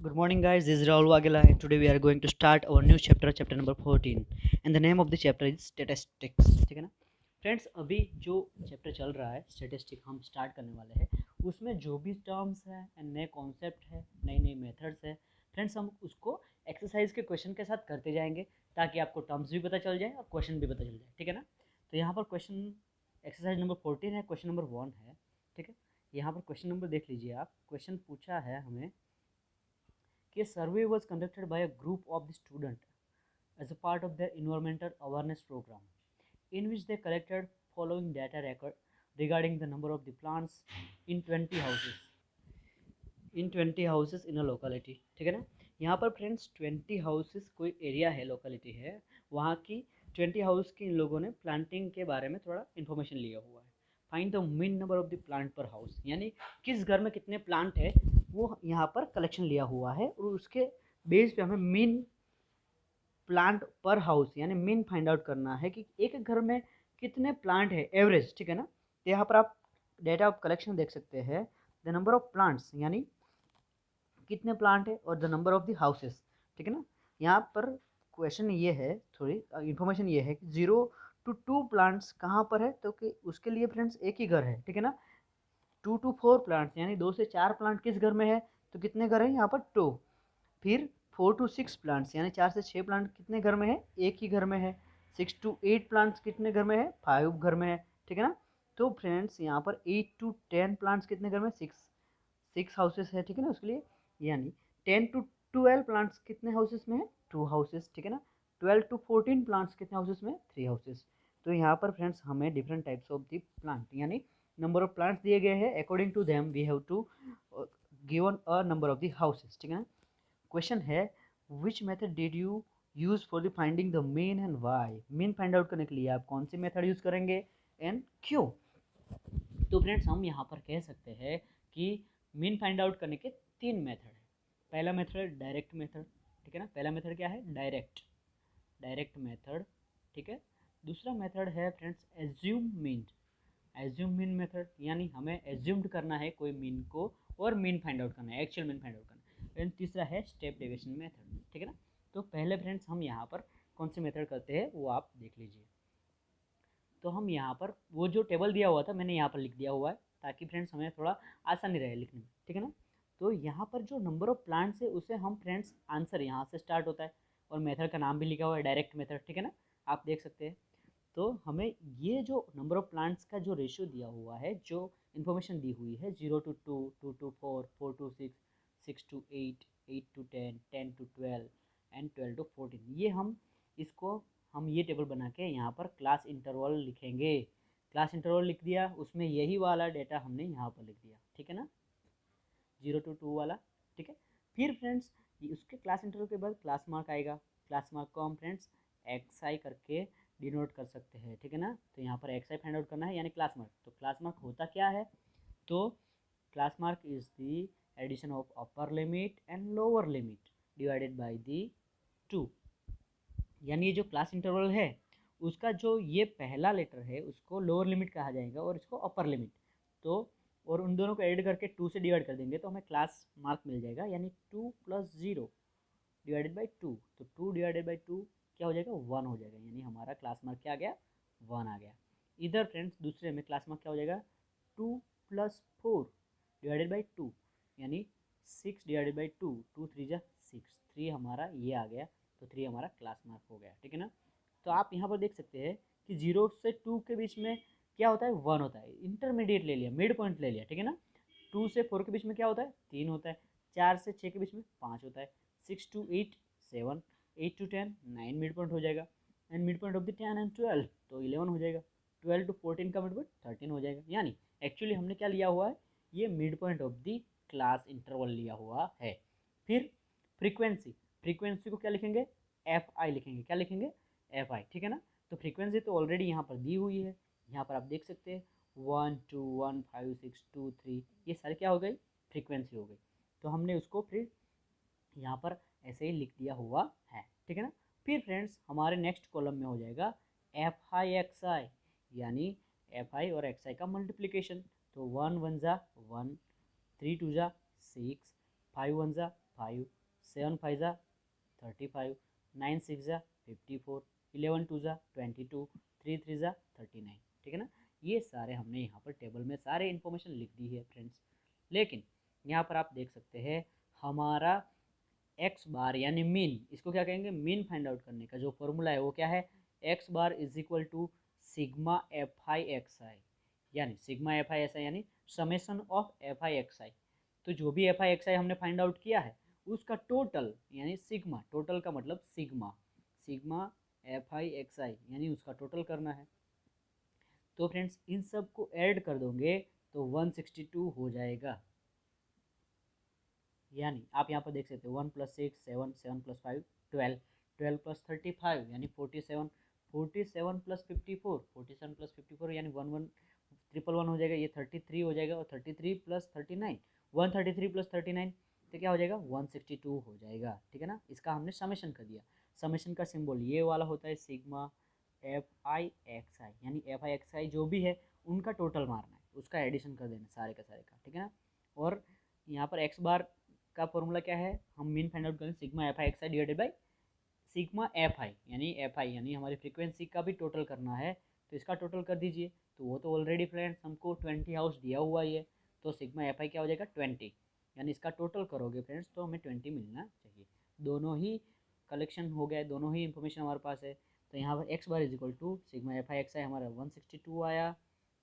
Good morning, guys. This is Rahul Wagela, and today we are going to start our new chapter, chapter number 14. And the name of the chapter is Statistics. ठीक है ना friends? अभी जो chapter चल रहा है statistic हम start करने वाले हैं, उसमें जो भी टर्म्स है एंड नए कॉन्सेप्ट है, नई नई मेथड्स है फ्रेंड्स, हम उसको एक्सरसाइज के क्वेश्चन के साथ करते जाएंगे ताकि आपको टर्म्स भी पता चल जाए और क्वेश्चन भी पता चल जाए। ठीक है ना? तो यहाँ पर क्वेश्चन एक्सरसाइज नंबर 14 है, क्वेश्चन नंबर 1 है। ठीक है, यहाँ पर क्वेश्चन नंबर देख लीजिए आप। क्वेश्चन पूछा है हमें कि survey was conducted by a group of the student as a part of their environmental awareness program, in which they collected following data record regarding the number of the plants in 20 houses in a locality। ठीक है ना? यहाँ पर friends 20 houses कोई area है, locality है, वहाँ की 20 हाउस के इन लोगों ने प्लांटिंग के बारे में थोड़ा इन्फॉर्मेशन लिया हुआ है। Find the mean number of the plant पर हाउस, यानी किस घर में कितने प्लांट है वो यहाँ पर कलेक्शन लिया हुआ है, और उसके बेस पे हमें मीन प्लांट पर हाउस यानी मीन फाइंड आउट करना है कि एक घर में कितने प्लांट है एवरेज। ठीक है ना? तो यहाँ पर आप डेटा ऑफ कलेक्शन देख सकते हैं, द नंबर ऑफ प्लांट्स यानी कितने प्लांट है, और the number of the houses. ठीक है ना? यहाँ पर क्वेश्चन ये है, थोड़ी इन्फॉर्मेशन ये है कि 0 to 2 प्लांट्स कहाँ पर है, तो कि उसके लिए फ्रेंड्स एक ही घर है। ठीक है ना? 2 to 4 प्लांट्स यानी 2 से 4 प्लांट किस घर में है, तो कितने घर है यहाँ पर 2। फिर 4 to 6 प्लांट्स यानी 4 से 6 प्लांट कितने घर में है, एक ही घर में है। 6 to 8 प्लांट्स कितने घर में है, 5 घर में है। ठीक है ना? तो फ्रेंड्स यहाँ पर 8 to 10 प्लांट्स कितने घर में, 6 हाउसेस है। ठीक है ना? उसके लिए यानी 10 to 12 प्लांट्स कितने हाउसेस में है, 2 हाउसेस। ठीक है ना? 12 to 14 प्लांट्स कितने हाउसेस में, 3 हाउसेस। तो यहाँ पर फ्रेंड्स हमें different types of the plant यानी नंबर ऑफ प्लांट्स दिए गए हैं, according to them we have to given a number of the houses. ठीक है ना? क्वेश्चन है which method did you use for the finding the mean and why. Mean find out करने के लिए आप कौन सी मेथड यूज करेंगे एंड क्यों। तो फ्रेंड्स हम यहाँ पर कह सकते हैं कि मीन फाइंड आउट करने के 3 मेथड है। पहला मेथड है डायरेक्ट मेथड। ठीक है ना? पहला मेथड क्या है, डायरेक्ट मेथड। ठीक है? दूसरा मेथड है फ्रेंड्स एज्यूम मीन मेथड, यानी हमें एज्यूम्ड करना है कोई मीन को और मीन फाइंड आउट करना है, एक्चुअल मीन फाइंड आउट करना है। एंड तीसरा है स्टेप डेविएशन मेथड। ठीक है ना? तो पहले फ्रेंड्स हम यहाँ पर कौन सी मेथड करते हैं वो आप देख लीजिए। तो हम यहाँ पर वो जो टेबल दिया हुआ था मैंने यहाँ पर लिख दिया हुआ है, ताकि फ्रेंड्स हमें थोड़ा आसानी रहे लिखने में। ठीक है ना? तो यहाँ पर जो नंबर ऑफ प्लांट्स है उसे हम फ्रेंड्स आंसर यहाँ से स्टार्ट होता है, और मेथड का नाम भी लिखा हुआ है डायरेक्ट मेथड। ठीक है ना? आप देख सकते हैं। तो हमें ये जो नंबर ऑफ प्लांट्स का जो रेशियो दिया हुआ है, जो इन्फॉर्मेशन दी हुई है, 0 to 2, 2 to 4, 4 to 6, 6 to 8, 8 to 10, 10 to 12 and 12 to 14, ये हम इसको हम ये टेबल बना के यहाँ पर क्लास इंटरवल लिखेंगे। क्लास इंटरवल लिख दिया, उसमें यही वाला डेटा हमने यहाँ पर लिख दिया। ठीक है ना? 0 to 2 वाला। ठीक है? फिर फ्रेंड्स उसके क्लास इंटरवल के बाद क्लास मार्क आएगा। क्लास मार्क को हम फ्रेंड्स एक्स आई करके डिनोट कर सकते हैं। ठीक है ना? तो यहाँ पर एक्स आई फाइंड आउट करना है यानी क्लास मार्क। तो क्लास मार्क होता क्या है, तो class mark is the addition of upper limit and lower limit divided by the 2। यानी ये जो क्लास इंटरवल है उसका जो ये पहला लेटर है उसको लोअर लिमिट कहा जाएगा और इसको अपर लिमिट। तो और उन दोनों को ऐड करके 2 से डिवाइड कर देंगे तो हमें क्लास मार्क मिल जाएगा, यानी 2 + 0 डिवाइडेड बाई 2। तो 2 डिवाइडेड बाई 2 क्या हो जाएगा, 1 हो जाएगा, यानी हमारा क्लास मार्क क्या आ गया, 1 आ गया। इधर फ्रेंड्स दूसरे में क्लास मार्क क्या हो जाएगा, 2 + 4 डिवाइडेड बाई 2, यानी 6 डिवाइडेड बाई 2, 2 3 = 6, 3 हमारा ये आ गया। तो 3 हमारा क्लास मार्क हो गया। ठीक है ना? तो आप यहाँ पर देख सकते हैं कि 0 से 2 के बीच में क्या होता है, 1 होता है, इंटरमीडिएट ले लिया, मिड पॉइंट ले लिया। ठीक है ना? 2 से 4 के बीच में क्या होता है, 3 होता है। 4 से 6 के बीच में 5 होता है। 6 to 8 7, 8 to 10 9 मिड पॉइंट हो जाएगा। And mid point of the 10 and 12 तो 11 हो जाएगा। 12 to 14 का मिड पॉइंट 13 हो जाएगा। यानी एक्चुअली हमने क्या लिया हुआ है, ये mid point of the class interval लिया हुआ है। फिर फ्रीक्वेंसी को क्या लिखेंगे, एफ आई लिखेंगे। क्या लिखेंगे, एफ आई। ठीक है ना? तो फ्रीक्वेंसी तो ऑलरेडी यहाँ पर दी हुई है, यहाँ पर आप देख सकते हैं 1 2 1 5 6 2 3, ये सारे क्या हो गई, फ्रीक्वेंसी हो गई। तो हमने उसको फिर यहाँ पर ऐसे ही लिख दिया हुआ है। ठीक है ना? फिर फ्रेंड्स हमारे नेक्स्ट कॉलम में हो जाएगा एफ आई एक्स आई, यानी एफ आई और एक्स आई का मल्टीप्लीकेशन। तो 1 1 = 1, 3 2 = 6, 5 1 = 5, 7 5 जा 35, 9 6 जा 54, 11 2 जा 22, 3 3 जा 39, ठीक है ना। ये सारे हमने यहाँ पर टेबल में सारे इन्फॉर्मेशन लिख दी है फ्रेंड्स। लेकिन यहाँ पर आप देख सकते हैं हमारा एक्स बार यानी मीन, इसको क्या कहेंगे, मीन फाइंड आउट करने का जो फॉर्मूला है वो क्या है, x bar is equal to sigma F I x I, यानी sigma F I x I यानी summation of F I x I. तो जो भी एफ आई एक्स आई हमने फाइंड आउट किया है उसका टोटल यानी सिग्मा, टोटल का मतलब sigma, sigma F I x I यानी उसका टोटल करना है। तो फ्रेंड्स इन सब को ऐड कर दोगे तो 162 हो जाएगा। यानी आप यहाँ पर देख सकते हो 1 + 6 7, 7 + 5 12, 12 + 35 यानी 47, 47 + 54, 47 + 54 यानी 11111 हो जाएगा, ये 33 हो जाएगा, और 33 + 39 133 + 39 तो क्या हो जाएगा 162 हो जाएगा, ठीक है ना। इसका हमने समेशन कर दिया। समेशन का सिंबल ये वाला होता है sigma F I x I, यानी एफ आई एक्स आई जो भी है उनका टोटल मारना है, उसका एडिशन कर देना सारे का सारे का, ठीक है ना। और यहाँ पर एक्स बार का फॉर्मूला क्या है, हम मीन फाइंड आउट करें sigma F I x I divided by sigma F I यानी हमारी फ्रीक्वेंसी का भी टोटल करना है, तो इसका टोटल कर दीजिए। तो वो तो ऑलरेडी फ्रेंड्स हमको 20 हाउस दिया हुआ ही है, तो सिग्मा एफ आई क्या हो जाएगा 20, यानी इसका टोटल करोगे फ्रेंड्स तो हमें 20 मिलना चाहिए। दोनों ही कलेक्शन हो गया, दोनों ही इन्फॉर्मेशन हमारे पास है। तो यहाँ पर x bar is equal to sigma F I x I हमारा 162 आया,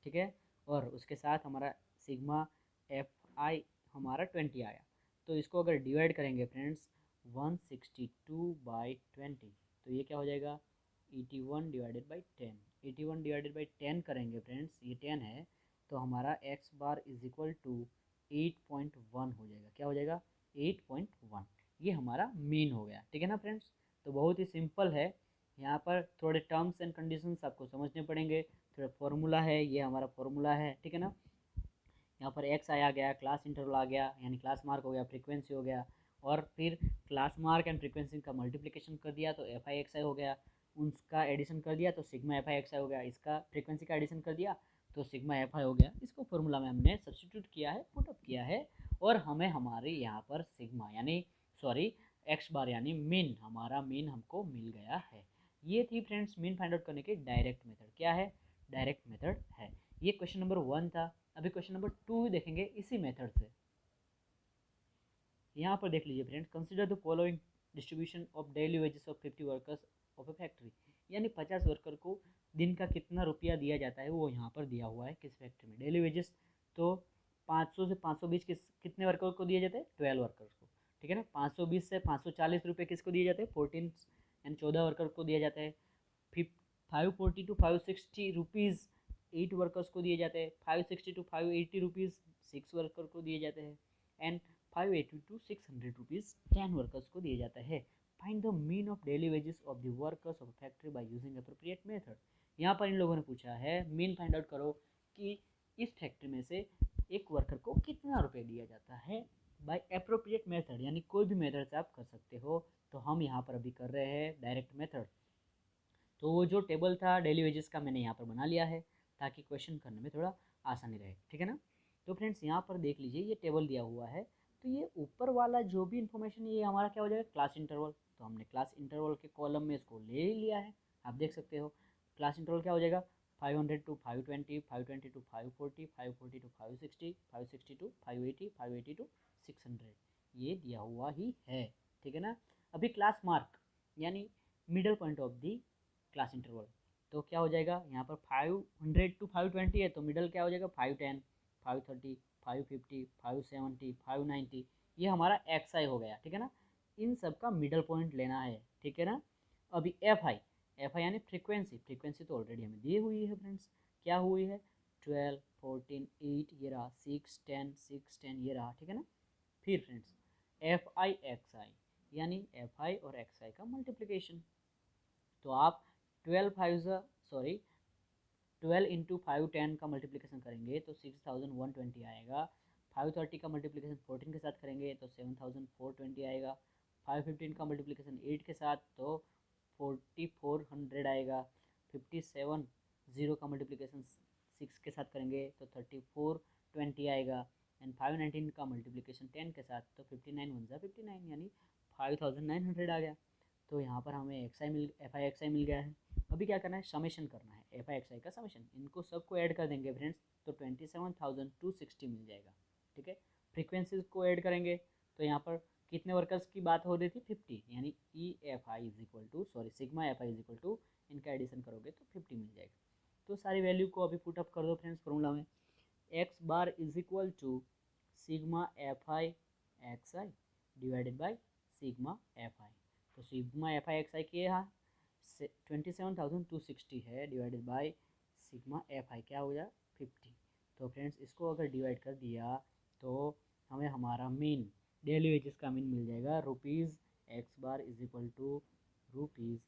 ठीक है, और उसके साथ हमारा सिग्मा एफ आई हमारा 20 आया। तो इसको अगर डिवाइड करेंगे फ्रेंड्स 162/20 तो ये क्या हो जाएगा 81/10, 81/10 करेंगे फ्रेंड्स, ये 10 है, तो हमारा x bar is equal to 8.1 हो जाएगा। क्या हो जाएगा 8.1, ये हमारा मीन हो गया, ठीक है ना फ्रेंड्स। तो बहुत ही सिंपल है, यहाँ पर थोड़े टर्म्स एंड कंडीशंस आपको समझने पड़ेंगे, थोड़ा फॉर्मूला है, ये हमारा फॉर्मूला है, ठीक है ना। यहाँ पर एक्स आ गया, क्लास इंटरवल आ गया यानी क्लास मार्क हो गया, फ्रीक्वेंसी हो गया, और फिर क्लास मार्क एंड फ्रीक्वेंसी का मल्टीप्लिकेशन कर दिया तो एफ आई एक्स आई हो गया, उसका एडिशन कर दिया तो सिग्मा एफ आई एक्स आई हो गया, इसका फ्रीक्वेंसी का एडिशन कर दिया तो सिग्मा एफ आई हो गया। इसको फॉर्मूला में हमने सब्सटीट्यूट किया है, पुटअप किया है, और हमें हमारे यहाँ पर सिग्मा यानी सॉरी एक्स बार यानी मीन, हमारा मीन हमको मिल गया है। ये थी फ्रेंड्स मीन फाइंड आउट करने की डायरेक्ट मेथड। क्या है, डायरेक्ट मेथड है। ये क्वेश्चन नंबर 1 था। अभी क्वेश्चन नंबर 2 देखेंगे इसी मेथड से। यहाँ पर देख लीजिए friends, consider the following distribution of daily wages of 50 workers of A factory, यानी 50 वर्कर को दिन का कितना रुपया दिया जाता है वो यहाँ पर दिया हुआ है किस फैक्ट्री में। डेली वेजेस तो 500 से 520 कितने वर्कर को दिए जाते हैं 12 वर्कर्स को, ठीक है ना। 520 से 540 रुपये किसको दिए जाते हैं 14 यानी 14 वर्कर को दिया जाता है। 540 to 560 रुपीज़ 8 वर्कर्स को दिए जाते हैं। 560 to 580 रुपीज़ 6 वर्कर को दिए जाते हैं, एंड 580 to 600 रुपीज़ 10 वर्कर्स को दिए जाता है। Find the mean of daily wages of the workers of factory by using appropriate method. यहाँ पर इन लोगों ने पूछा है मीन फाइंड आउट करो कि इस फैक्ट्री में से एक वर्कर को कितना रुपये दिया जाता है बाय अप्रोप्रिएट मेथड, यानी कोई भी मेथड से आप कर सकते हो। तो हम यहाँ पर अभी कर रहे हैं डायरेक्ट मेथड। तो वो जो टेबल था डेली वेजेस का मैंने यहाँ पर बना लिया है ताकि क्वेश्चन करने में थोड़ा आसानी रहे, ठीक है ना। तो फ्रेंड्स यहाँ पर देख लीजिए ये टेबल दिया हुआ है, तो ये ऊपर वाला जो भी इन्फॉर्मेशन ये हमारा क्या हो जाएगा क्लास इंटरवल। तो हमने क्लास इंटरवल के कॉलम में इसको ले ही लिया है, आप देख सकते हो। क्लास इंटरवल क्या हो जाएगा 500 to 520, 520 to 540, 540 to 560, 560 to 580, 580 to 600, ये दिया हुआ ही है, ठीक है ना। अभी क्लास मार्क यानी middle point of the class interval, तो क्या हो जाएगा यहाँ पर 500 to 520 है, तो मिडल क्या हो जाएगा 510, 530, 550, 570, 590, ये हमारा एक्स आई हो गया, ठीक है ना। इन सब का मिडल पॉइंट लेना है, ठीक है ना। अभी एफ आई, एफ आई यानी फ्रीक्वेंसी, फ्रीक्वेंसी तो ऑलरेडी हमें दी हुई है फ्रेंड्स, क्या हुई है 12, 14, 8 ये रहा, 6, 10, 6, 10 ये रहा, ठीक है ना। फिर friends F I x I यानी एफ आई और एक्स आई का मल्टीप्लिकेशन, तो आप 12 इंटू 510 का मल्टीप्लिकेशन करेंगे तो 6120 आएगा। 530 का मल्टीप्लिकेशन 14 के साथ करेंगे तो 7420 आएगा। 515 का मल्टीप्लिकेशन 8 के साथ तो 4400 आएगा। 57 का मल्टीप्लिकेशन 6 के साथ करेंगे तो 3420 आएगा, एंड 519 का मल्टीप्लिकेशन 10 के साथ, तो 59 वन ज़ा 59 यानी 5900 आ गया। तो यहाँ पर हमें एफ आई एक्स आई मिल गया है। अभी क्या करना है, समेशन करना है एफ आई एक्स आई का समेशन, इनको सबको ऐड कर देंगे फ्रेंड्स, तो 27,260 मिल जाएगा। ठीक है, फ्रीक्वेंसीज को ऐड करेंगे तो यहाँ पर कितने वर्कर्स की बात हो रही थी, 50, यानी e f i is equal to sigma F i is equal to, इनका एडिशन करोगे तो 50 मिल जाएगा। तो सारी वैल्यू को अभी पुटअप कर दो फ्रेंड्स फॉर्मूला में, x bar is equal to sigma F I x I divided by sigma F I. तो sigma F I x i के यहाँ 27,260 है divided by sigma F I क्या हो गया 50। तो फ्रेंड्स इसको अगर डिवाइड कर दिया तो हमें हमारा मीन डेली वेजेस का मीन मिल जाएगा, rupees x bar is equal to rupees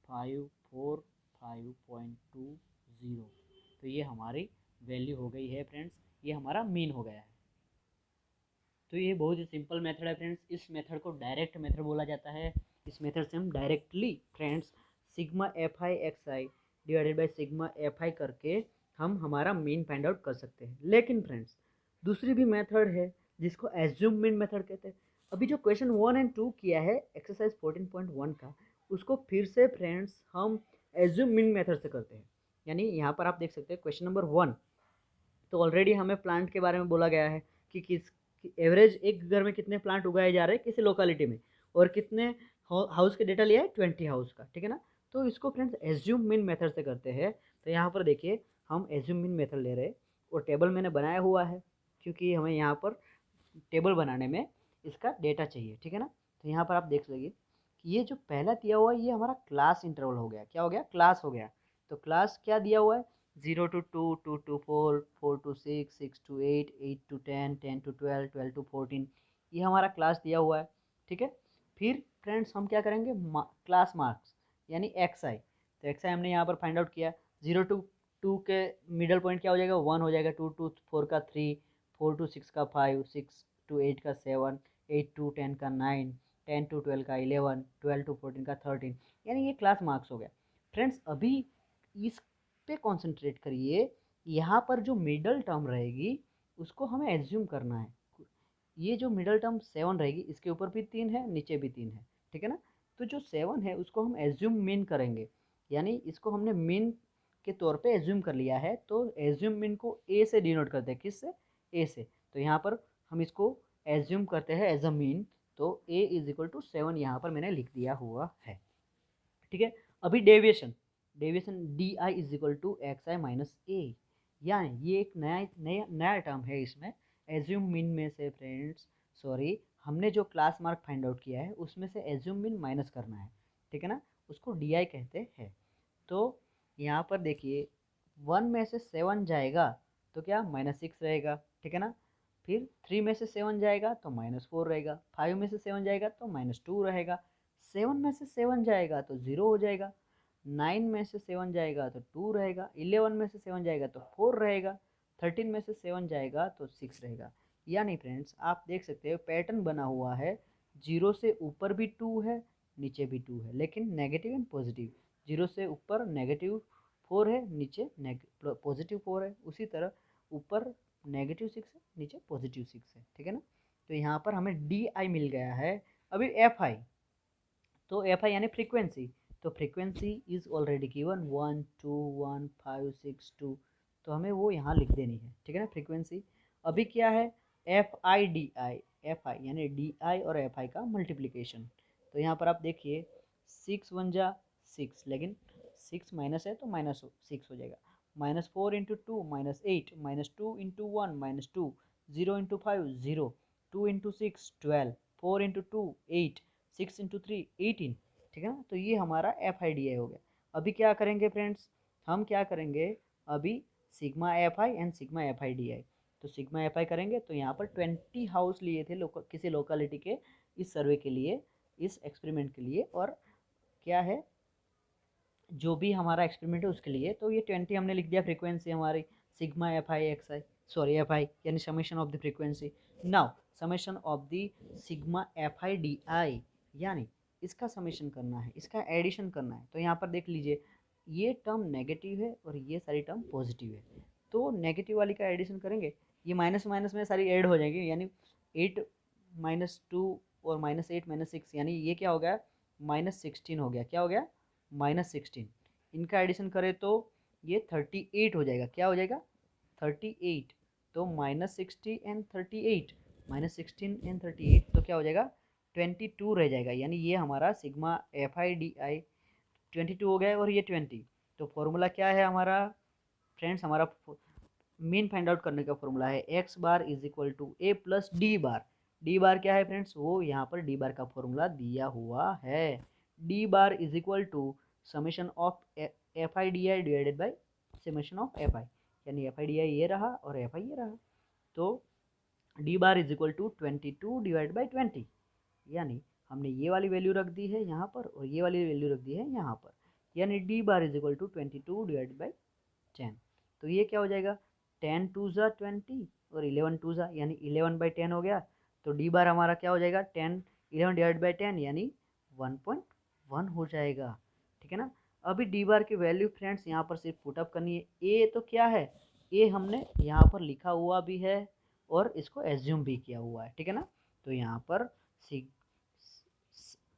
545.20। तो ये हमारी वैल्यू हो गई है फ्रेंड्स, ये हमारा मीन हो गया है। तो ये बहुत ही सिंपल मेथड है फ्रेंड्स, इस मेथड को डायरेक्ट मेथड बोला जाता है। इस मेथड से हम directly friends sigma F I x I divided by sigma F I करके हम हमारा मीन फाइंड आउट कर सकते हैं। लेकिन फ्रेंड्स दूसरी भी मेथड है जिसको एज्यूम मीन मेथड कहते हैं। अभी जो क्वेश्चन 1 एंड 2 किया है एक्सरसाइज 14.1 का, उसको फिर से फ्रेंड्स हम एज्यूम मीन मेथड से करते हैं। यानी यहाँ पर आप देख सकते हैं क्वेश्चन नंबर 1, तो ऑलरेडी हमें प्लांट के बारे में बोला गया है कि किस एवरेज एक घर में कितने प्लांट उगाए जा रहे हैं किसी लोकेलिटी में, और कितने हाउस के डेटा लिया है 20 हाउस का। ठीक है ना, तो इसको फ्रेंड्स एज्यूम मीन मेथड से करते हैं। तो यहाँ पर देखिए हम एज्यूम मीन मेथड ले रहे हैं और टेबल मैंने बनाया हुआ है क्योंकि हमें यहाँ पर टेबल बनाने में इसका डेटा चाहिए। ठीक है ना, तो यहाँ पर आप देख लीजिए कि ये जो पहला दिया हुआ है ये हमारा क्लास इंटरवल हो गया। क्या हो गया, क्लास हो गया। तो क्लास क्या दिया हुआ है, 0 to 2, 2 to 4, 4 to 6, 6 to 8, 8 to 10, 10 to 12, 12 to 14, ये हमारा क्लास दिया हुआ है। ठीक है, फिर फ्रेंड्स हम क्या करेंगे, क्लास मार्क्स यानी एक्स आई। तो एक्स आई हमने यहाँ पर फाइंड आउट किया, 0 to 2 के मिडल पॉइंट क्या हो जाएगा 1 हो जाएगा, 2 to 4 का 3, 4 to 6 का 5, 6 to 8 का 7, 8 to 10 का 9, 10 to 12 का 11, 12 to 14 का 13, यानी ये क्लास मार्क्स हो गया। फ्रेंड्स अभी इस पे कॉन्सेंट्रेट करिए, यहाँ पर जो मिडल टर्म रहेगी उसको हमें एज्यूम करना है। ये जो मिडल टर्म 7 रहेगी इसके ऊपर भी 3 है नीचे भी 3 है। ठीक है ना, तो जो 7 है उसको हम एज्यूम मीन करेंगे, यानी इसको हमने मीन के तौर पे एज्यूम कर लिया है। तो एज्यूम मीन को ए से डिनोट करते हैं, किससे, ए से। तो यहाँ पर हम इसको एज्यूम करते हैं एज अ मीन, तो ए इज इक्वल टू 7 यहाँ पर मैंने लिख दिया हुआ है। ठीक है, अभी deviation, D I is equal to X I minus A, यानी ये एक नया नया नया टर्म है इसमें एज्यूम मीन में से फ्रेंड्स, सॉरी हमने जो क्लास मार्क फाइंड आउट किया है उसमें से एज्यूम मीन माइनस करना है। ठीक है ना, उसको डी आई कहते हैं। तो यहाँ पर देखिए 1 में से 7 जाएगा तो क्या -6 रहेगा। ठीक है ना, फिर 3 में से 7 जाएगा तो -4 रहेगा, 5 में से 7 जाएगा तो -2 रहेगा, 7 में से 7 जाएगा तो 0 हो जाएगा, 9 में से 7 जाएगा तो 2 रहेगा, 11 में से 7 जाएगा तो 4 रहेगा, 13 में से 7 जाएगा तो 6 रहेगा। यानी फ्रेंड्स आप देख सकते हो पैटर्न बना हुआ है, 0 से ऊपर भी 2 है नीचे भी 2 है, लेकिन नेगेटिव एंड पॉजिटिव, 0 से ऊपर -4 है नीचे +4 है, उसी तरह ऊपर -6 है नीचे +6 है। ठीक है ना, तो यहाँ पर हमें डी आई मिल गया है। अभी एफ आई, तो एफ आई यानी फ्रीक्वेंसी, तो फ्रीक्वेंसी इज ऑलरेडी गिवन 1 2 1 5 6 2, तो हमें वो यहाँ लिख देनी है। ठीक है ना, फ्रीक्वेंसी। अभी क्या है, F I D I, F आई यानी डी आई और एफ आई का मल्टीप्लीकेशन। तो यहाँ पर आप देखिए 6 1 जा 6, लेकिन 6 माइनस है तो -6 हो जाएगा, -4 into 2 -8, -2 into 1 -2, 0 into 5 0, 2 into 6 12, 4 into 2 8, 6 into 3 18। ठीक है ना, तो ये हमारा एफ आई डी आई हो गया। अभी क्या करेंगे फ्रेंड्स, हम क्या करेंगे अभी sigma F I and sigma F I D आई। तो सिग्मा एफ आई करेंगे तो यहाँ पर 20 हाउस लिए थे किसी लोकेलिटी के इस सर्वे के लिए, इस एक्सपेरिमेंट के लिए, और क्या है जो भी हमारा एक्सपेरिमेंट है उसके लिए। तो ये 20 हमने लिख दिया फ्रीक्वेंसी हमारी, sigma F I x I, sorry F आई यानी summation of the frequency. Now summation of the sigma F I D I, यानी इसका समेशन करना है, इसका एडिशन करना है। तो यहाँ पर देख लीजिए ये टर्म नेगेटिव है और ये सारी टर्म पॉजिटिव है, तो नेगेटिव वाली का एडिशन करेंगे, ये माइनस माइनस में सारी ऐड हो जाएगी, यानी 8 माइनस 2 और -8 -6, यानी ये क्या हो गया, -16 हो गया। क्या हो गया, -16। इनका एडिशन करें तो ये 38 हो जाएगा। क्या हो जाएगा, 38। तो -60 एंड 38, -16 एंड 38, तो क्या हो जाएगा, 22 रह जाएगा। यानी ये हमारा सिग्मा FIDI 22 हो गया और ये 20। तो फॉर्मूला क्या है हमारा फ्रेंड्स, हमारा मीन फाइंड आउट करने का फॉर्मूला है x bar is equal to A plus D bar. D bar क्या है फ्रेंड्स, वो यहाँ पर डी बार का फॉर्मूला दिया हुआ है। D bar is equal to summation of FIDI divided by summation of FI, यानी FIDI ये रहा और FI ये रहा। तो D bar is equal to 22 divide by 20, यानी हमने ये वाली वैल्यू रख दी है यहाँ पर और ये वाली वैल्यू रख दी है यहाँ पर, यानी d bar is equal to 22 divide by 10। तो ये क्या हो जाएगा, 10 टू ज़ा 20 और 11 टू ज़ा, यानी 11/10 हो गया। तो डी बार हमारा क्या हो जाएगा, 11 डिवाइड बाई 10 यानी 1.1 हो जाएगा। ठीक है ना। अभी डी बार की वैल्यू फ्रेंड्स यहाँ पर सिर्फ पुटअप करनी है। ए तो क्या है, ए हमने यहाँ पर लिखा हुआ भी है और इसको एज्यूम भी किया हुआ है। ठीक है ना। तो यहाँ पर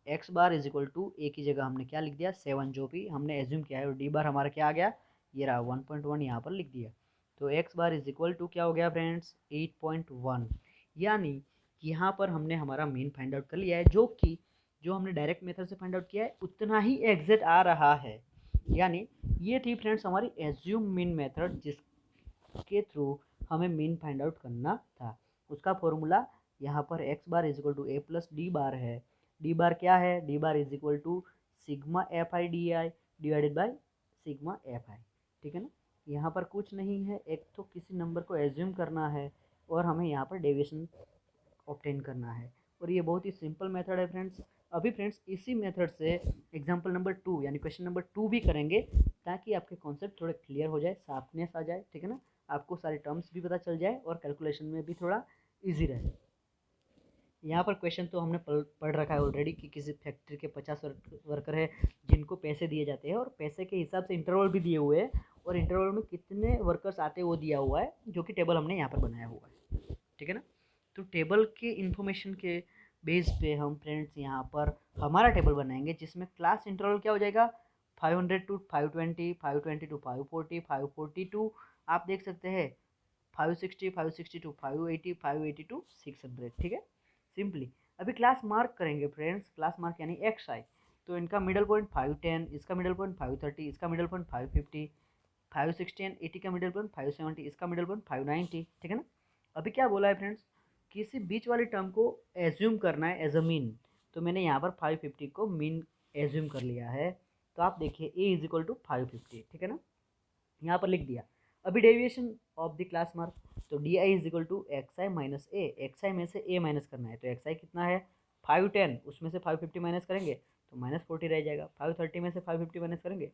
x bar is equal to A की जगह हमने क्या लिख दिया, 7, जो भी हमने एज्यूम किया है। और डी बार हमारा क्या आ गया, ये रहा 1.1 यहाँ पर लिख दिया। तो x bar is equal to क्या हो गया फ्रेंड्स, 8.1। यानी यहाँ पर हमने हमारा मीन फाइंड आउट कर लिया है, जो कि जो हमने डायरेक्ट मेथड से फाइंड आउट किया है उतना ही एग्जैक्ट आ रहा है। यानी ये थी फ्रेंड्स हमारी एज्यूम मीन मेथड, जिसके थ्रू हमें मीन फाइंड आउट करना था। उसका फॉर्मूला यहाँ पर x bar is equal to A plus D bar है। डी बार क्या है, d bar is equal to sigma FIDI divided by sigma FI। ठीक है ना। यहाँ पर कुछ नहीं है, एक तो किसी नंबर को एज्यूम करना है और हमें यहाँ पर डेविएशन ऑब्टेन करना है। और ये बहुत ही सिंपल मेथड है फ्रेंड्स। अभी फ्रेंड्स इसी मेथड से एग्जाम्पल नंबर 2 यानी क्वेश्चन नंबर 2 भी करेंगे, ताकि आपके कॉन्सेप्ट थोड़े क्लियर हो जाए, शार्पनेस आ जाए। ठीक है ना। आपको सारे टर्म्स भी पता चल जाए और कैलकुलेशन में भी थोड़ा ईजी रहे। यहाँ पर क्वेश्चन तो हमने पढ़ रखा है ऑलरेडी कि किसी फैक्ट्री के 50 वर्कर है जिनको पैसे दिए जाते हैं और पैसे के हिसाब से इंटरवल भी दिए हुए हैं और इंटरवल में कितने वर्कर्स आते हैं वो दिया हुआ है, जो कि टेबल हमने यहाँ पर बनाया हुआ है। ठीक है ना। तो टेबल के इंफॉर्मेशन के बेस पे हम फ्रेंड्स यहाँ पर हमारा टेबल बनाएंगे, जिसमें क्लास इंटरवल क्या हो जाएगा, 500 टू 520, 520 टू 540, 540 टू आप देख सकते हैं 560, 560 टू 580, 580 टू 600। ठीक है। सिंपली अभी क्लास मार्क करेंगे फ्रेंड्स, क्लास मार्क यानी एक्स आई। तो इनका मिडल पॉइंट 510, इसका मिडल पॉइंट 530, इसका मिडल पॉइंट 550, 560 एंड 80 का मिडल पॉइंट 570, इसका मिडल पॉइंट 590। ठीक है ना। अभी क्या बोला है फ्रेंड्स, किसी बीच वाली टर्म को एज्यूम करना है एज अ मीन। तो मैंने यहाँ पर 550 को मीन एज्यूम कर लिया है। तो आप देखिए ए इज इक्वल टू 550। ठीक है ना, यहाँ पर लिख दिया। अभी deviation of the class mark, तो D I is equal to X I minus A. X I में से ए माइनस करना है, तो एक्स आई कितना है 510, उसमें से 550 माइनस करेंगे तो -40 रह जाएगा। 530 में से 550 माइनस करेंगे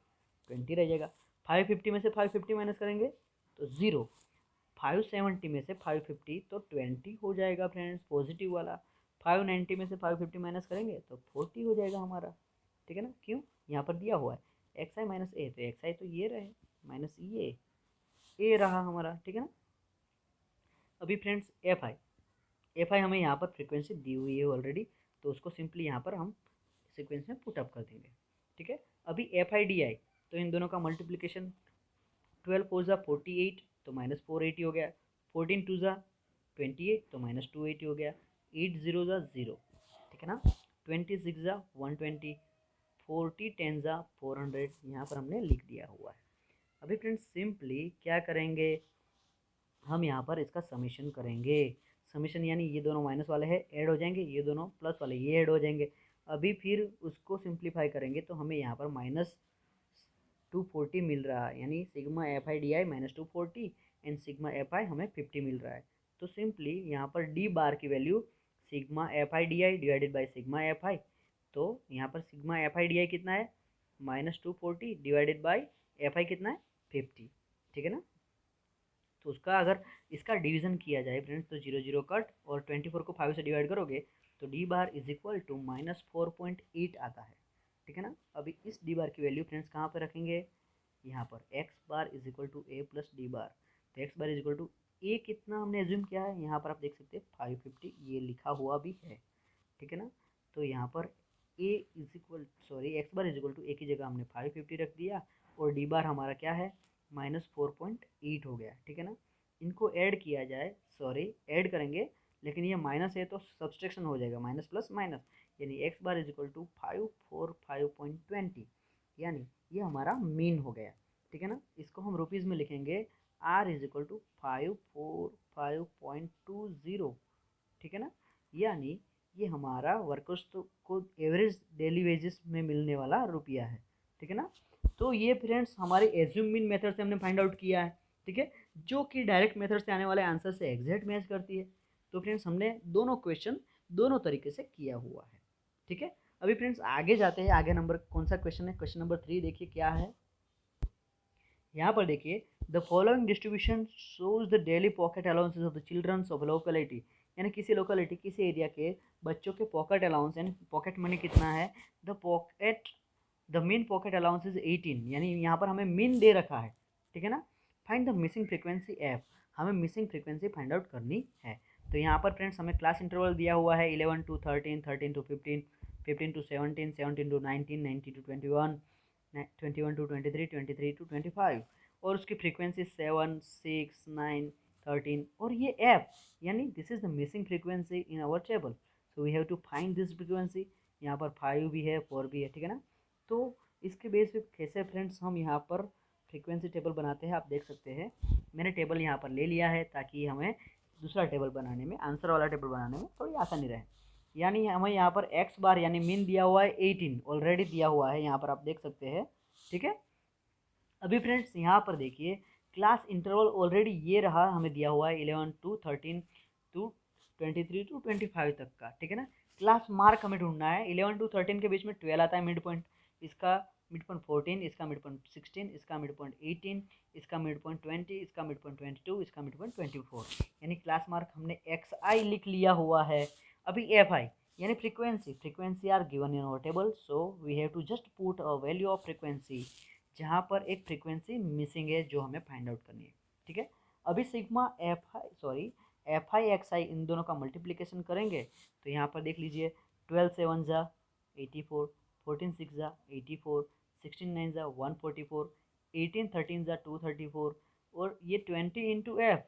20 रह जाएगा। 550 में से 550 माइनस करेंगे तो 0। 570 में से 550 तो 20 हो जाएगा फ्रेंड्स, पॉजिटिव वाला। 590 में से 550 माइनस करेंगे तो 40 हो जाएगा हमारा। ठीक है ना। क्यों, यहाँ पर दिया हुआ है एक्स आई माइनस ए, तो एक्स आई तो ये रहे माइनस ये ए रहा हमारा। ठीक है ना। अभी फ्रेंड्स एफ आई हमें यहाँ पर फ्रीक्वेंसी दी हुई है ऑलरेडी, तो उसको सिंपली यहाँ पर हम सीक्वेंस में पुटअप कर देंगे। ठीक है। अभी FIDI, तो इन दोनों का मल्टीप्लिकेशन 12 4 ज़ा 48 तो -480 हो गया, 14 2 ज़ा 28 तो -280 हो गया, 8 0 ज़ा 0। ठीक है ना। 26 ज़ा 120, 40 10 ज़ा 400, यहाँ पर हमने लिख दिया हुआ है। अभी फ्रेंड्स सिंपली क्या करेंगे, हम यहाँ पर इसका समीशन करेंगे। समीशन यानी ये दोनों माइनस वाले हैं ऐड हो जाएंगे, ये दोनों प्लस वाले ये ऐड हो जाएंगे। अभी फिर उसको सिंप्लीफाई करेंगे तो हमें यहाँ पर -240 मिल रहा है, यानी sigma FIDI -240 and sigma FI हमें 50 मिल रहा है। तो सिंपली यहाँ पर डी बार की value sigma FIDI divided by sigma FI। तो यहाँ पर सिग्मा FIDI कितना है -240 डिवाइडेड बाई FI कितना है 50। ठीक है ना। तो उसका अगर इसका डिवीजन किया जाए फ्रेंड्स तो 0 0 कट और 24 को 5 से डिवाइड करोगे तो D bar is equal to -4.8 आता है। ठीक है ना। अभी इस डी बार की वैल्यू फ्रेंड्स कहाँ पर रखेंगे, यहाँ पर x bar is equal to A plus D bar. तो x bar is equal to A कितना हमने एज्यूम किया है, यहाँ पर आप देख सकते हैं 550 ये लिखा हुआ भी है, ठीक है ना। तो यहाँ पर A is equal X bar is equal to A की जगह हमने 550 रख दिया, और डी बार हमारा क्या है -4.8 हो गया, ठीक है ना। इनको ऐड किया जाए, ऐड करेंगे, लेकिन ये माइनस है तो सब्सट्रैक्शन हो जाएगा, माइनस प्लस माइनस, यानी x bar is equal to 545.20, यानी ये हमारा मीन हो गया, ठीक है ना। इसको हम रुपीज़ में लिखेंगे, आर इज इक्वल टू 545.20, ठीक है ना। यानी ये हमारा वर्कर्स को एवरेज डेली वेजेस में मिलने वाला रुपया है, ठीक है ना। तो ये फ्रेंड्स हमारे एज्यूम मीन मेथड से हमने फाइंड आउट किया है, ठीक है, जो कि डायरेक्ट मेथड से आने वाले आंसर से एग्जैक्ट मैच करती है। तो फ्रेंड्स हमने दोनों क्वेश्चन दोनों तरीके से किया हुआ है, ठीक है। अभी फ्रेंड्स आगे जाते हैं, आगे नंबर कौन सा क्वेश्चन है, क्वेश्चन नंबर 3 देखिए क्या है। यहाँ पर देखिए, the following distribution shows the daily pocket allowances of the childrens of locality, यानी किसी लोकेलिटी किसी एरिया के बच्चों के पॉकेट अलाउंस यानी पॉकेट मनी कितना है, the mean pocket allowance is 18, यानी यहाँ पर हमें मीन दे रखा है, ठीक है ना। Find the missing frequency F, हमें मिसिंग फ्रीक्वेंसी फाइंड आउट करनी है। तो यहाँ पर फ्रेंड्स हमें क्लास इंटरवल दिया हुआ है 11 to 13, 13 to 15, 15 to 17, 17 to 19, 19 to 21, 21 to 23, 23 to 25, और उसकी फ्रीक्वेंसी 7, 6, 9, 13, और ये एफ, यानी this is the missing frequency in our table, so we have to find this frequency. यहाँ पर 5 भी है, 4 भी है, ठीक है ना। तो इसके बेस पे कैसे फ्रेंड्स हम यहाँ पर फ्रीक्वेंसी टेबल बनाते हैं, आप देख सकते हैं मैंने टेबल यहाँ पर ले लिया है ताकि हमें दूसरा टेबल बनाने में, आंसर वाला टेबल बनाने में थोड़ी आसानी रहे। यानी हमें यहाँ पर एक्स बार यानी मीन दिया हुआ है 18, ऑलरेडी दिया हुआ है, यहाँ पर आप देख सकते हैं, ठीक है। अभी फ्रेंड्स यहाँ पर देखिए, क्लास इंटरवल ऑलरेडी ये रहा, हमें दिया हुआ है 11 to 13 to 23 to 25 तक का, ठीक है ना। क्लास मार्क हमें ढूंढना है, 11 to 13 के बीच में 12 आता है मिड पॉइंट, इसका मिड पॉइंट 14, इसका मिड पॉइंट 16, इसका मिड पॉइंट 18, इसका मिड पॉइंट 20, इसका मिड पॉइंट 22, इसका मिड पॉइंट 24, यानी क्लास मार्क हमने एक्स आई लिख लिया हुआ है। अभी एफ आई यानी frequency are given in our table, so we have to just put a value of frequency जहाँ पर एक फ्रीक्वेंसी मिसिंग है जो हमें फाइंड आउट करनी है, ठीक है। अभी sigma F I x I इन दोनों का मल्टीप्लिकेशन करेंगे, तो यहाँ पर देख लीजिए 12 7 जा 84, 14 6 जा 84, 16 9 जा 144, 18 13 जा 234, और ये 20 इंटू एफ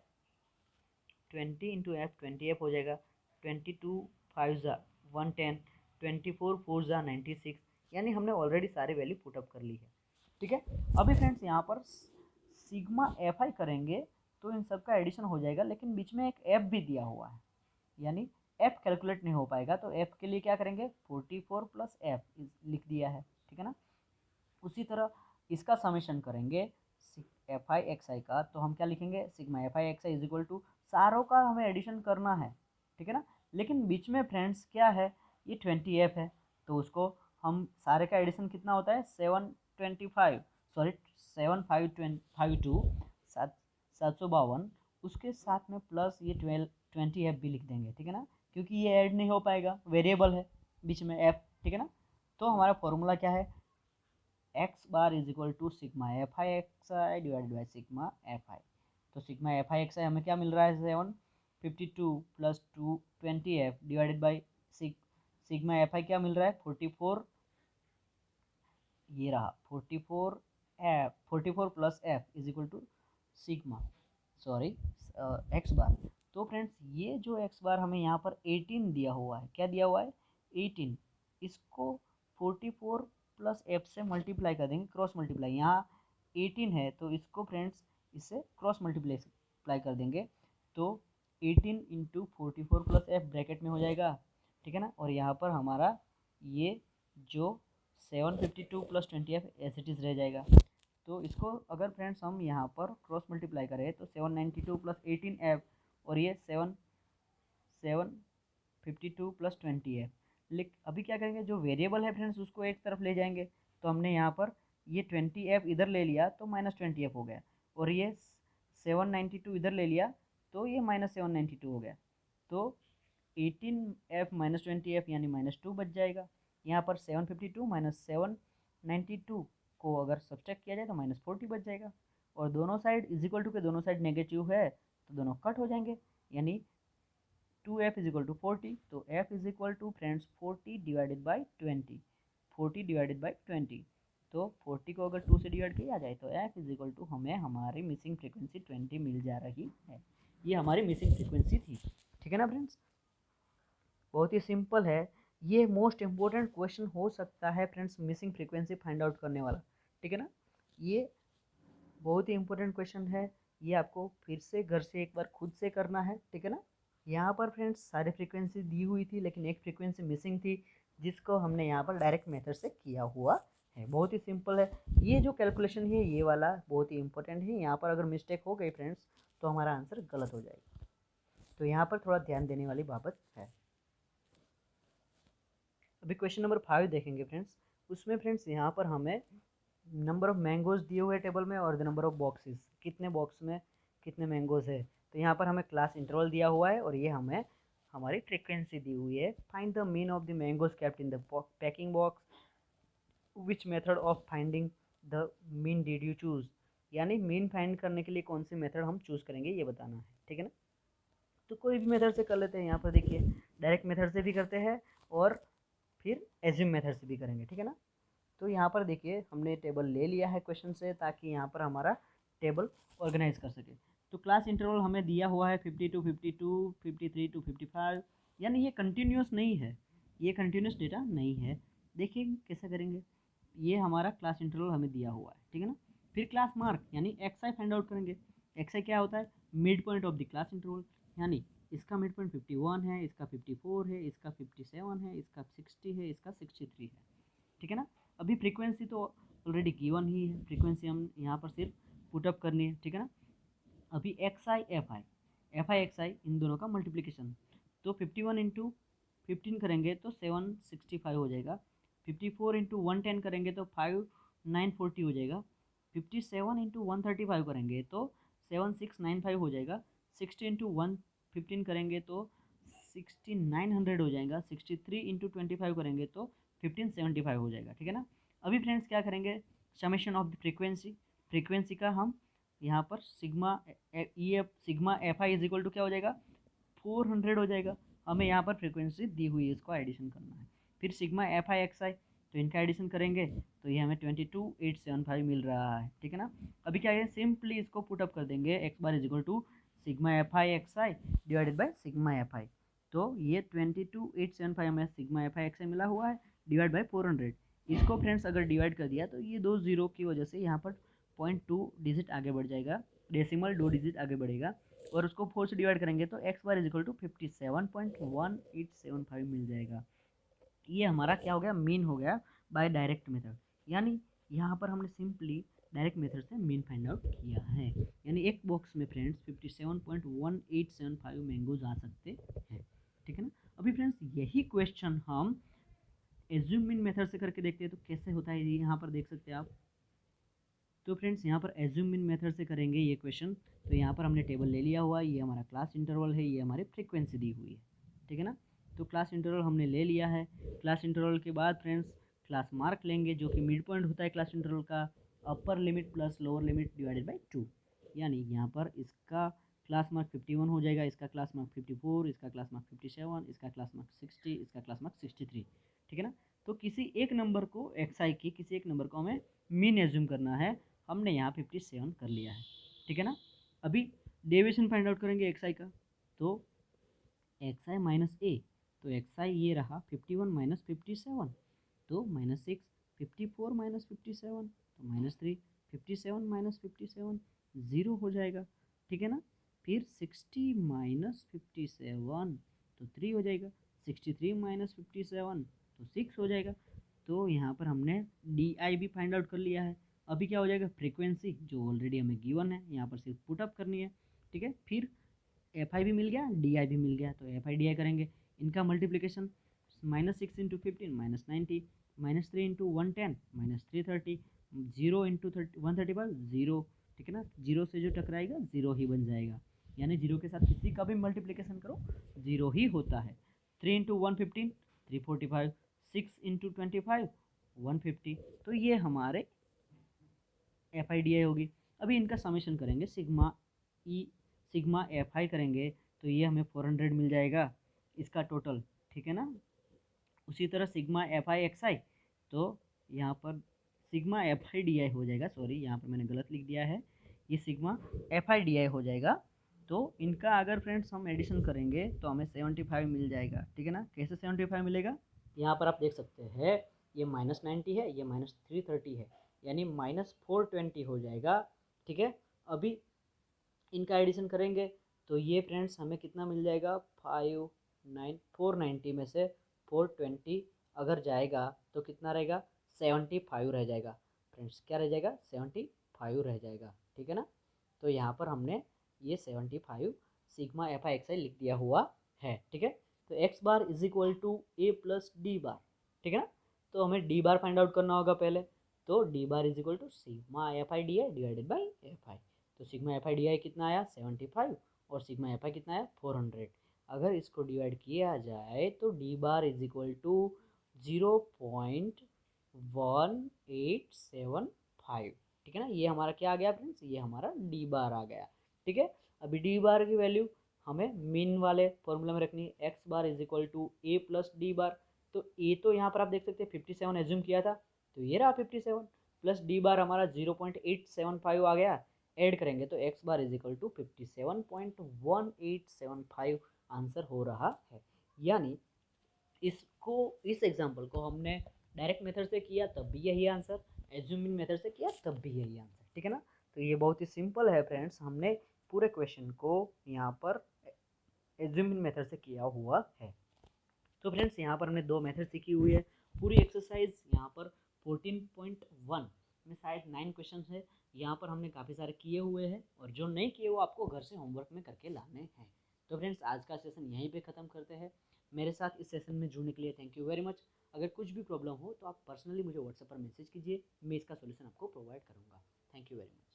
20 एफ हो जाएगा, 22 5 जा 110, 24 4 जा 96, यानी हमने ऑलरेडी सारी वैल्यू पुटअप कर ली है, ठीक है। अभी फ्रेंड्स यहाँ पर सिग्मा एफ आई करेंगे तो इन सब का एडिशन हो जाएगा, लेकिन बीच में एक एफ भी दिया हुआ है, यानी एफ कैलकुलेट नहीं हो पाएगा, तो एफ के लिए क्या करेंगे 44 प्लस एफ लिख दिया है, ठीक है ना। उसी तरह इसका समेशन करेंगे एफ आई एक्स आई का, तो हम क्या लिखेंगे sigma F I x i is equal to, सारों का हमें एडिशन करना है, ठीक है ना। लेकिन बीच में फ्रेंड्स क्या है, ये 20 एफ है, तो उसको हम सारे का एडिशन कितना होता है 752, 752, उसके साथ में प्लस ये 20 एफ भी लिख देंगे, ठीक है ना, क्योंकि ये ऐड नहीं हो पाएगा, वेरिएबल है बीच में एफ, ठीक है ना। तो हमारा फॉर्मूला क्या है, x bar is equal to sigma F I x I divided by sigma F I. तो sigma F I x I हमें क्या मिल रहा है 752 plus 20 F divided by sigma F I क्या मिल रहा है 44, ये रहा 44 plus F is equal to sigma X bar. तो फ्रेंड्स ये जो एक्स बार हमें यहाँ पर 18 दिया हुआ है, क्या दिया हुआ है 18, इसको 44 प्लस एफ से मल्टीप्लाई कर देंगे, क्रॉस मल्टीप्लाई, यहाँ 18 है तो इसको फ्रेंड्स इससे क्रॉस मल्टीप्लाई कर देंगे, तो 18 इंटू 44 प्लस एफ ब्रैकेट में हो जाएगा, ठीक है ना। और यहाँ पर हमारा ये जो 752 plus 20 f as it is रह जाएगा। तो इसको अगर फ्रेंड्स हम यहाँ पर क्रॉस मल्टीप्लाई करें तो 792 प्लस 18 एफ, और ये 752 प्लस 20 एफ। अभी क्या करेंगे, जो वेरिएबल है फ्रेंड्स उसको एक तरफ ले जाएंगे, तो हमने यहाँ पर ये 20 एफ इधर ले लिया तो -20 एफ हो गया, और ये 792 इधर ले लिया तो ये -792 हो गया, तो 18 एफ माइनस 20 एफ यानी -2 बच जाएगा। यहाँ पर 752 माइनस 792 को अगर सब्ट्रैक्ट किया जाए तो -40 बच जाएगा, और दोनों साइड इज इक्वल टू के दोनों साइड नेगेटिव है, तो दोनों कट हो जाएंगे, यानी 2f इज इक्वल टू 40। तो f is equal to friends 40 divided by 20, 40 divided by 20। तो 40 को अगर 2 से डिवाइड किया जाए तो f इज इक्वल टू हमें हमारी मिसिंग फ्रीक्वेंसी 20 मिल जा रही है। ये हमारी मिसिंग फ्रीक्वेंसी थी, ठीक है ना फ्रेंड्स। बहुत ही सिंपल है, ये मोस्ट इम्पोर्टेंट क्वेश्चन हो सकता है friends, missing frequency find out करने वाला, ठीक है ना। ये बहुत ही इंपॉर्टेंट क्वेश्चन है, ये आपको फिर से घर से एक बार खुद से करना है, ठीक है ना। यहाँ पर फ्रेंड्स सारी फ्रीक्वेंसी दी हुई थी, लेकिन एक फ्रीक्वेंसी मिसिंग थी, जिसको हमने यहाँ पर डायरेक्ट मेथड से किया हुआ है। बहुत ही सिंपल है, ये जो कैलकुलेशन है ये वाला बहुत ही इंपॉर्टेंट है। यहाँ पर अगर मिस्टेक हो गई फ्रेंड्स तो हमारा आंसर गलत हो जाएगा, तो यहाँ पर थोड़ा ध्यान देने वाली बात है। अभी क्वेश्चन नंबर 5 देखेंगे फ्रेंड्स। उसमें फ्रेंड्स यहाँ पर हमें नंबर ऑफ मैंगोज दिए हुए टेबल में और द नंबर ऑफ बॉक्सेस, कितने बॉक्स में कितने मैंगोज है। तो यहाँ पर हमें क्लास इंटरवल दिया हुआ है और ये हमें हमारी फ्रीक्वेंसी दी हुई है। Find the mean of the mangoes kept in the packing box, which method of finding the mean did you choose, यानी मीन फाइंड करने के लिए कौन सी मेथड हम चूज करेंगे ये बताना है, ठीक है ना। तो कोई भी मेथड से कर लेते हैं, यहाँ पर देखिए डायरेक्ट मेथड से भी करते हैं और फिर एज्यूम मेथड से भी करेंगे, ठीक है ना। तो यहाँ पर देखिए हमने टेबल ले लिया है क्वेश्चन से, ताकि यहाँ पर हमारा टेबल ऑर्गेनाइज कर सके। तो क्लास इंटरवल हमें दिया हुआ है 50 टू 52, 53 टू 55, यानी ये कंटिन्यूस नहीं है, ये कंटिन्यूस डेटा नहीं है। देखिए कैसे करेंगे, ये हमारा क्लास इंटरवल हमें दिया हुआ है, ठीक है ना। फिर क्लास मार्क यानी एक्स आई फाइंड आउट करेंगे। एक्स आई क्या होता है, mid point of the class interval, यानी इसका मिड पॉइंट 51 है, इसका 54 है, इसका 57 है, इसका 60 है, इसका 63 है, ठीक है ना। अभी फ्रीक्वेंसी तो ऑलरेडी गिवन ही है, फ्रीक्वेंसी हम यहाँ पर सिर्फ पुटअप करनी है, ठीक है ना। अभी X I F I x I इन दोनों का मल्टीप्लिकेशन, तो 51 इंटू 15 करेंगे तो 765 हो जाएगा। 54 इंटू 110 करेंगे तो 5940 हो जाएगा। 57 इंटू 135 करेंगे तो 7695 हो जाएगा। 60 इंटू 115 करेंगे तो 6900 हो जाएगा। 63 इंटू 25 करेंगे तो 1575 हो जाएगा, ठीक है ना। अभी फ्रेंड्स क्या करेंगे, summation of the frequency, frequency का हम यहाँ पर sigma e f sigma F i is equal to क्या हो जाएगा 400 हो जाएगा। हमें यहाँ पर फ्रीक्वेंसी दी हुई है, इसको एडिशन करना है। फिर sigma F I x I, तो इनका एडिशन करेंगे तो ये हमें 22875 मिल रहा है, ठीक है ना। अभी क्या है, सिंपली इसको पुटअप कर देंगे, x bar is equal to sigma F I x I divided by sigma F I. तो ये 22875 हमें sigma F I x i मिला हुआ है, डिवाइड बाई 400। इसको फ्रेंड्स अगर डिवाइड कर दिया तो ये 2 जीरो की वजह से यहाँ पर 0.2 डिजिट आगे बढ़ जाएगा, डेसिमल 2 डिजिट आगे बढ़ेगा, और उसको 4 से डिवाइड करेंगे तो x bar is equal to 57.1875 मिल जाएगा। ये हमारा क्या हो गया, मीन हो गया बाय डायरेक्ट मेथड, यानी यहाँ पर हमने सिंपली डायरेक्ट मेथड से मीन फाइंड आउट किया है। यानी एक बॉक्स में फ्रेंड्स 57.1875 मैंगोज आ सकते हैं, ठीक है ना। अभी फ्रेंड्स यही क्वेश्चन हम एज्यूम मीन मेथड से करके देखते हैं, तो कैसे होता है ये यहाँ पर देख सकते हैं आप। तो फ्रेंड्स यहाँ पर एज्यूम मीन मेथड से करेंगे ये क्वेश्चन। तो यहाँ पर हमने टेबल ले लिया हुआ है, ये हमारा क्लास इंटरवल है, ये हमारी फ्रीक्वेंसी दी हुई है, ठीक है ना। तो क्लास इंटरवल हमने ले लिया है। क्लास इंटरवल के बाद फ्रेंड्स क्लास मार्क लेंगे, जो कि मिड पॉइंट होता है क्लास इंटरवल का, upper limit plus lower limit divided by 2, यानी यहाँ पर इसका क्लास मार्क 51 हो जाएगा, इसका क्लास मार्क 54, इसका क्लास मार्क 57, इसका क्लास मार्क 60, इसका क्लास मार्क 63, ठीक है ना। तो किसी एक नंबर को एक्स आई की किसी एक नंबर को हमें मीन एज्यूम करना है, हमने यहाँ 57 कर लिया है, ठीक है ना। अभी डेविएशन फाइंड आउट करेंगे एक्स आई का, तो एक्स आई माइनस ए, तो एक्स आई ये रहा 51 माइनस 57, तो -6, 54 माइनस 57 तो -3, 57 माइनस 57 ज़ीरो हो जाएगा, ठीक है ना। फिर 60 माइनस 57 तो 3 हो जाएगा। 63 माइनस 57 तो 6 हो जाएगा। तो यहाँ पर हमने डी आई भी फाइंड आउट कर लिया है। अभी क्या हो जाएगा, फ्रीक्वेंसी जो ऑलरेडी हमें गिवन है, यहाँ पर सिर्फ पुटअप करनी है, ठीक है। फिर एफ आई भी मिल गया, डी आई भी मिल गया, तो एफ आई डी आई करेंगे, इनका मल्टीप्लिकेशन -6 इंटू 15 -90, -3 इंटू 110 -330, 0 इंटू 135 0, ठीक है ना। जीरो से जो टकराएगा ज़ीरो ही बन जाएगा, यानी जीरो के साथ किसी का भी मल्टीप्लिकेशन करो ज़ीरो ही होता है। 3 इंटू 115 345, 6 इंटू 25 150, तो ये हमारे एफ आई डी आई होगी। अभी इनका समेशन करेंगे, sigma E sigma F I करेंगे तो ये हमें 400 मिल जाएगा इसका टोटल, ठीक है ना। उसी तरह sigma F I x I, तो यहाँ पर सिग्मा एफ आई डी आई हो जाएगा, सॉरी यहाँ पर मैंने गलत लिख दिया है, ये सिग्मा एफ आई डी आई हो जाएगा। तो इनका अगर फ्रेंड्स हम एडिशन करेंगे तो हमें 75 मिल जाएगा, ठीक है ना। कैसे 75 मिलेगा, यहाँ पर आप देख सकते हैं ये -90 है, ये -330 है, यानी -420 हो जाएगा, ठीक है। अभी इनका एडिशन करेंगे तो ये फ्रेंड्स हमें कितना मिल जाएगा, 490 में से 420 अगर जाएगा तो कितना रहेगा, 75 रह जाएगा फ्रेंड्स। क्या रह जाएगा, 75 रह जाएगा, ठीक है ना। तो यहाँ पर हमने ये 75 sigma F I x i लिख दिया हुआ है, ठीक है। तो x bar is equal to A plus D bar, ठीक है ना। तो हमें डी बार फाइंड आउट करना होगा पहले, तो D bar is equal to sigma F I D I divided by F आई। तो sigma F I D I कितना आया, 75, और सिग्मा एफ आई कितना आया, 400। अगर इसको डिवाइड किया जाए तो D bar is equal to 0.1875, ठीक है ना। ये हमारा क्या आ गया फ्रेंड्स, ये हमारा डी बार आ गया, ठीक है। अभी डी बार की वैल्यू हमें मीन वाले फॉर्मूला में रखनी है, x bar is equal to A plus D bar. तो ए तो यहाँ पर आप देख सकते हैं 57 एज्यूम किया था, तो ये रहा 57, प्लस डी बार हमारा 0.875 आ गया, ऐड करेंगे तो x bar is equal to 57.1875 answer हो रहा है। यानी इसको, इस एग्जाम्पल को हमने डायरेक्ट मेथड से किया तब भी यही आंसर, एज्यूमिंग मेथड से किया तब भी यही आंसर, ठीक है ना। तो ये बहुत ही सिंपल है फ्रेंड्स, हमने पूरे क्वेश्चन को यहाँ पर एज्यूमिंग मेथड से किया हुआ है। तो फ्रेंड्स यहाँ पर हमने 2 मेथड सीखी हुई है। पूरी एक्सरसाइज यहाँ पर 14.1 में शायद 9 क्वेश्चन है, यहाँ पर हमने काफ़ी सारे किए हुए हैं, और जो नहीं किए वो आपको घर से होमवर्क में करके लाने हैं। तो फ्रेंड्स आज का सेशन यहीं पे ख़त्म करते हैं। मेरे साथ इस सेशन में जुड़ने के लिए थैंक यू वेरी मच। अगर कुछ भी प्रॉब्लम हो तो आप पर्सनली मुझे व्हाट्सएप पर मैसेज कीजिए, मैं इसका सोल्यूशन आपको प्रोवाइड करूँगा। Thank you very much.